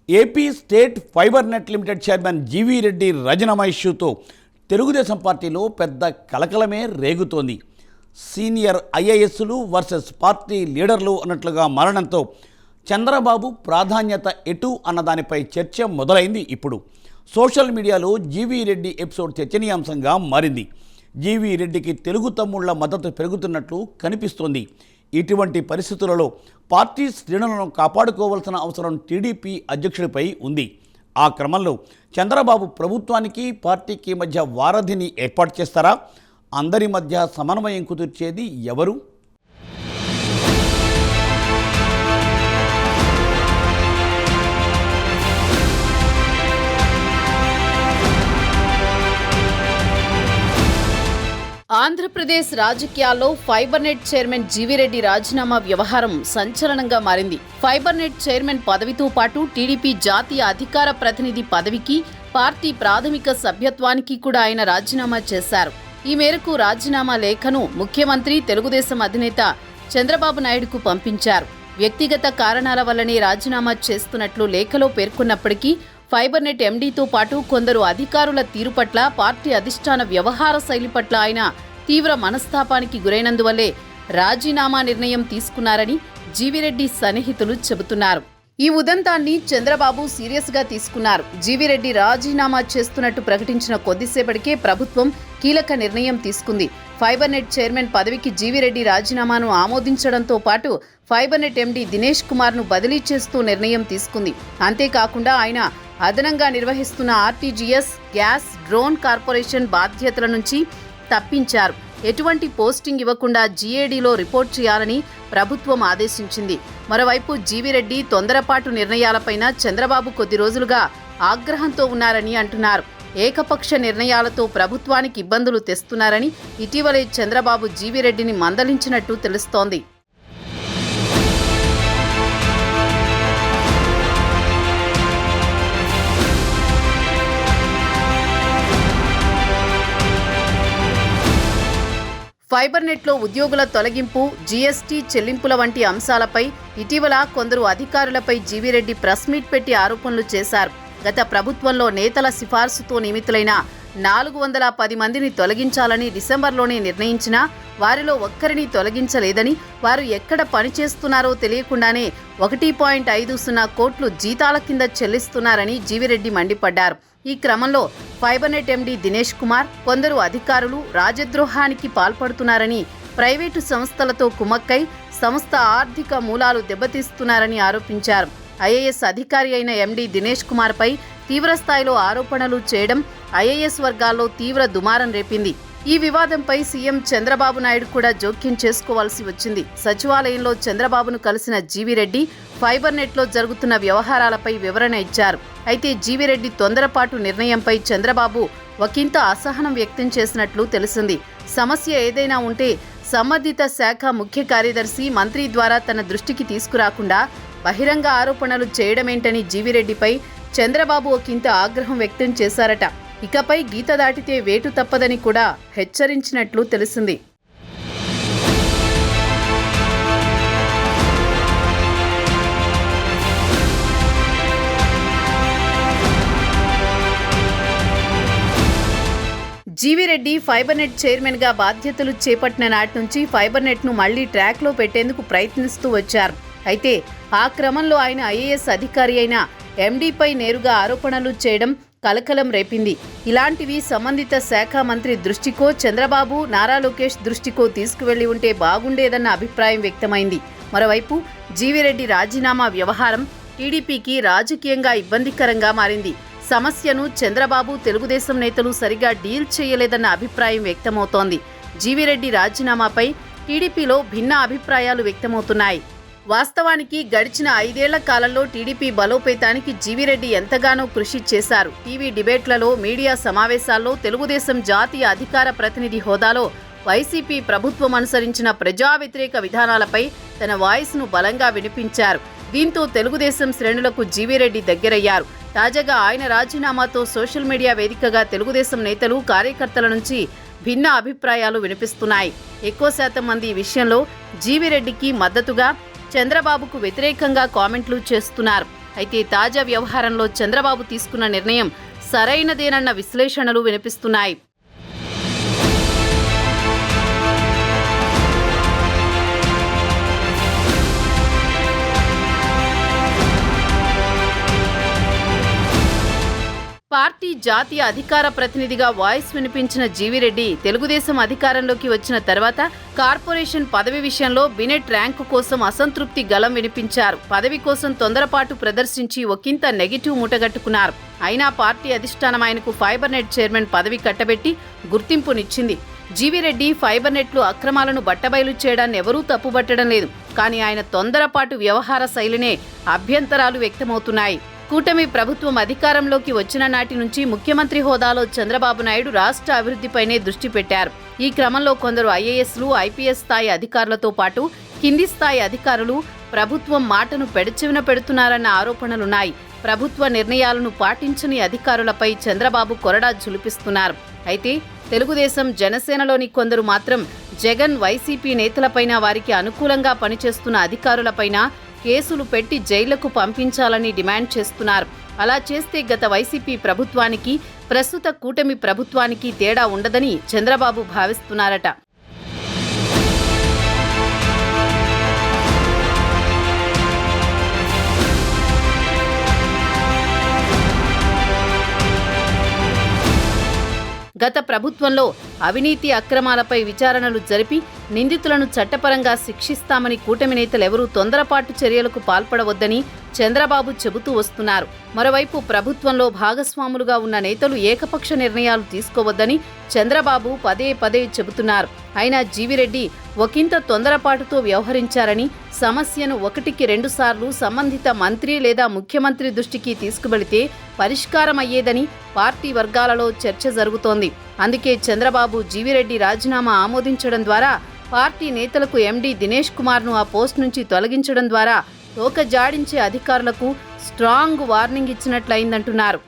AP state fibre net limited chairman GV Reddy రాజీనామా ఇష్యూతో తెలుగుదేశం పార్టీలో పెద్ద కలకలమే రేగుతోంది. సీనియర్ ఐఏఎస్లు వర్సెస్ పార్టీ లీడర్లు అన్నట్లుగా మారడంతో చంద్రబాబు ప్రాధాన్యత ఎటు అన్నదానిపై చర్చ మొదలైంది. ఇప్పుడు సోషల్ మీడియాలో జీవీ రెడ్డి ఎపిసోడ్ చర్చనీయాంశంగా మారింది. జీవీ రెడ్డికి తెలుగు తమ్ముళ్ల మద్దతు పెరుగుతున్నట్లు కనిపిస్తోంది. ఇటువంటి పరిస్థితులలో పార్టీ శ్రేణులను కాపాడుకోవాల్సిన అవసరం టీడీపీ అధ్యక్షుడిపై ఉంది. ఆ క్రమంలో చంద్రబాబు ప్రభుత్వానికి పార్టీకి మధ్య వారధిని ఏర్పాటు చేస్తారా? అందరి మధ్య సమన్వయం కుదిర్చేది ఎవరు? ఆంధ్రప్రదేశ్ రాజకీయాల్లో fibre net chairman GV Reddy రాజీనామా వ్యవహారం సంచలనంగా మారింది. ఫైబర్ నెట్ చైర్మన్ పదవితో పాటు టీడీపీ జాతీయ అధికార ప్రతినిధి పదవికి, పార్టీ ప్రాథమిక సభ్యత్వానికి కూడా ఆయన రాజీనామా చేశారు. ఈ మేరకు రాజీనామా లేఖను ముఖ్యమంత్రి, తెలుగుదేశం అధినేత చంద్రబాబు నాయుడుకు పంపించారు. వ్యక్తిగత కారణాల వల్లనే రాజీనామా చేస్తున్నట్లు లేఖలో పేర్కొన్నప్పటికీ ఫైబర్ నెట్ ఎండీతో పాటు కొందరు అధికారుల తీరు పట్ల, పార్టీ అధిష్టాన వ్యవహార శైలి పట్ల ఆయన తీవ్ర మనస్తాపానికి గురైనందువల్లే రాజీనామా నిర్ణయం తీసుకున్నారని జీవీరెడ్డి సన్నిహితులు చెబుతున్నారు. ఈ ఉదంతాన్ని చంద్రబాబు సీరియస్గా తీసుకున్నారు. జీవీరెడ్డి రాజీనామా చేస్తున్నట్టు ప్రకటించిన కొద్దిసేపటికే ప్రభుత్వం కీలక నిర్ణయం తీసుకుంది. ఫైబర్ నెట్ చైర్మన్ పదవికి జీవీరెడ్డి రాజీనామాను ఆమోదించడంతో పాటు ఫైబర్ నెట్ ఎండీ దినేష్ కుమార్ను బదిలీ చేస్తూ నిర్ణయం తీసుకుంది. అంతేకాకుండా ఆయన అదనంగా నిర్వహిస్తున్న ఆర్టీజీఎస్, గ్యాస్, డ్రోన్ కార్పొరేషన్ బాధ్యతల నుంచి తప్పించారు. ఎటువంటి పోస్టింగ్ ఇవ్వకుండా జీఏడీలో రిపోర్ట్ చేయాలని ప్రభుత్వం ఆదేశించింది. మరోవైపు జీవీరెడ్డి తొందరపాటు నిర్ణయాలపైన చంద్రబాబు కొద్ది రోజులుగా ఆగ్రహంతో ఉన్నారని అంటున్నారు. ఏకపక్ష నిర్ణయాలతో ప్రభుత్వానికి ఇబ్బందులు తెస్తున్నారని ఇటీవలే చంద్రబాబు జీవీరెడ్డిని మందలించినట్టు తెలుస్తోంది. ఫైబర్ నెట్లో ఉద్యోగుల తొలగింపు, జీఎస్టీ చెల్లింపుల వంటి అంశాలపై ఇటీవల కొందరు అధికారులపై జీవీరెడ్డి ప్రెస్ మీట్ పెట్టి ఆరోపణలు చేశారు. గత ప్రభుత్వంలో నేతల సిఫార్సుతో నియమితులైన 410 మందిని తొలగించాలని డిసెంబర్లోనే నిర్ణయించినా వారిలో ఒక్కరిని తొలగించలేదని, వారు ఎక్కడ పనిచేస్తున్నారో తెలియకుండానే 1.50 కోట్లు జీతాల కింద చెల్లిస్తున్నారని జీవీరెడ్డి మండిపడ్డారు. ఈ క్రమంలో fibre net MD Dinesh Kumar, కొందరు అధికారులు రాజద్రోహానికి పాల్పడుతున్నారని, ప్రైవేటు సంస్థలతో కుమ్మక్కై సంస్థ ఆర్థిక మూలాలు దెబ్బతీస్తున్నారని ఆరోపించారు. ఐఏఎస్ అధికారి అయిన ఎండీ దినేష్ కుమార్పై తీవ్రస్థాయిలో ఆరోపణలు చేయడం ఐఏఎస్ వర్గాల్లో తీవ్ర దుమారం రేపింది. ఈ వివాదంపై సీఎం చంద్రబాబు నాయుడు కూడా జోక్యం చేసుకోవాల్సి వచ్చింది. సచివాలయంలో చంద్రబాబును కలిసిన జీవీరెడ్డి ఫైబర్ నెట్లో జరుగుతున్న వ్యవహారాలపై వివరణ ఇచ్చారు. అయితే జీవీరెడ్డి తొందరపాటు నిర్ణయంపై చంద్రబాబు ఒకంత అసహనం వ్యక్తం చేసినట్లు తెలిసింది. సమస్య ఏదైనా ఉంటే సంబంధిత శాఖ ముఖ్య కార్యదర్శి, మంత్రి ద్వారా తన దృష్టికి తీసుకురాకుండా బహిరంగ ఆరోపణలు చేయడమేంటని జీవీరెడ్డిపై చంద్రబాబు ఒకంత ఆగ్రహం వ్యక్తం చేశారట. ఇకపై గీత దాటితే వేటు తప్పదని కూడా హెచ్చరించినట్లు తెలిసింది. జీవీరెడ్డి ఫైబర్ నెట్ చైర్మన్గా బాధ్యతలు చేపట్టిన నాటి నుంచి ఫైబర్ నెట్ను మళ్లీ ట్రాక్లో పెట్టేందుకు ప్రయత్నిస్తూ వచ్చారు. అయితే ఆ క్రమంలో ఆయన ఐఏఎస్ అధికారి అయిన ఎండీపై నేరుగా ఆరోపణలు చేయడం కలకలం రేపింది. ఇలాంటివి సంబంధిత శాఖ మంత్రి దృష్టికో, చంద్రబాబు, నారా లోకేష్ దృష్టికో తీసుకువెళ్లి ఉంటే బాగుండేదన్న అభిప్రాయం వ్యక్తమైంది. మరోవైపు జీవీరెడ్డి రాజీనామా వ్యవహారం టీడీపీకి రాజకీయంగా ఇబ్బందికరంగా మారింది. సమస్యను చంద్రబాబు, తెలుగుదేశం నేతలు సరిగా డీల్ చేయలేదన్న అభిప్రాయం వ్యక్తమవుతోంది. జీవీరెడ్డి రాజీనామాపై టీడీపీలో భిన్న అభిప్రాయాలు వ్యక్తమవుతున్నాయి. వాస్తవానికి గడిచిన 5 ఏళ్ల కాలంలో టీడీపీ బలోపేతానికి జీవీరెడ్డి ఎంతగానో కృషి చేశారు. టీవీ డిబేట్లలో, మీడియా సమావేశాల్లో తెలుగుదేశం జాతీయ అధికార ప్రతినిధి హోదాలో వైసీపీ ప్రభుత్వం అనుసరించిన ప్రజా వ్యతిరేక విధానాలపై తన వాయిస్ను బలంగా వినిపించారు. దీంతో తెలుగుదేశం శ్రేణులకు జీవీరెడ్డి దగ్గరయ్యారు. తాజాగా ఆయన రాజీనామాతో సోషల్ మీడియా వేదికగా తెలుగుదేశం నేతలు, కార్యకర్తల నుంచి భిన్న అభిప్రాయాలు వినిపిస్తున్నాయి. ఎక్కువ శాతం మంది ఈ విషయంలో జీవీరెడ్డికి మద్దతుగా, చంద్రబాబుకు వ్యతిరేకంగా కామెంట్లు చేస్తున్నారు. అయితే తాజా వ్యవహారంలో చంద్రబాబు తీసుకున్న నిర్ణయం సరైనదేనన్న విశ్లేషణలు వినిపిస్తున్నాయి. పార్టీ జాతీయ అధికార ప్రతినిధిగా వాయిస్ వినిపించిన జీవిరెడ్డి తెలుగుదేశం అధికారంలోకి వచ్చిన తర్వాత కార్పొరేషన్ పదవి విషయంలో బినెట్ ర్యాంకు కోసం అసంతృప్తి గళం వినిపించారు. పదవి కోసం తొందరపాటు ప్రదర్శించి ఒకంత నెగిటివ్ మూటగట్టుకున్నారు. అయినా పార్టీ అధిష్టానం ఆయనకు ఫైబర్ నెట్ చైర్మన్ పదవి కట్టబెట్టి గుర్తింపునిచ్చింది. జీవిరెడ్డి ఫైబర్ నెట్లు అక్రమాలను బట్టబయలు చేయడాన్ని ఎవరూ తప్పుబట్టడం లేదు. కానీ ఆయన తొందరపాటు వ్యవహార శైలినే అభ్యంతరాలు వ్యక్తమవుతున్నాయి. కూటమి ప్రభుత్వం అధికారంలోకి వచ్చిన నాటి నుంచి ముఖ్యమంత్రి హోదాలో చంద్రబాబు నాయుడు రాష్ట్ర అభివృద్ధిపైనే దృష్టి పెట్టారు. ఈ క్రమంలో కొందరు ఐఏఎస్లు, ఐపీఎస్ స్థాయి అధికారులతో పాటు కింది స్థాయి అధికారులు ప్రభుత్వం మాటను పెడచెవిన పెడుతున్నారన్న ఆరోపణలున్నాయి. ప్రభుత్వ నిర్ణయాలను పాటించని అధికారులపై చంద్రబాబు కొరడా ఝులిపిస్తున్నారు. అయితే తెలుగుదేశం, జనసేనలోని కొందరు మాత్రం జగన్, వైసీపీ నేతలపైన, వారికి అనుకూలంగా పనిచేస్తున్న అధికారులపైన కేసులు పెట్టి జైళ్లకు పంపించాలని డిమాండ్ చేస్తున్నారు. అలా చేస్తే గత వైసీపీ ప్రభుత్వానికి, ప్రస్తుత కూటమి ప్రభుత్వానికి తేడా ఉండదని చంద్రబాబు భావిస్తున్నారట. గత ప్రభుత్వంలో అవినీతి అక్రమాలపై విచారణలు జరిపి నిందితులను చట్టపరంగా శిక్షిస్తామని కూటమి నేతలెవరూ తొందరపాటు చర్యలకు పాల్పడవద్దని చంద్రబాబు చెబుతూ వస్తున్నారు. మరోవైపు ప్రభుత్వంలో భాగస్వాములుగా ఉన్న నేతలు ఏకపక్ష నిర్ణయాలు తీసుకోవద్దని చంద్రబాబు పదే పదే చెబుతున్నారు. అయినా జీవిరెడ్డి ఒకంత తొందరపాటుతో వ్యవహరించారని, సమస్యను 1కి 2 సార్లు సంబంధిత మంత్రి లేదా ముఖ్యమంత్రి దృష్టికి తీసుకువెళితే పరిష్కారం అయ్యేదని పార్టీ వర్గాలలో చర్చ జరుగుతోంది. అందుకే చంద్రబాబు జీవిరెడ్డి రాజీనామా ఆమోదించడం ద్వారా, పార్టీ నేతలకు ఎండీ దినేష్ కుమార్ను ఆ పోస్ట్ నుంచి తొలగించడం ద్వారా తోక జాడించే అధికారులకు స్ట్రాంగ్ వార్నింగ్ ఇచ్చినట్లయిందంటున్నారు.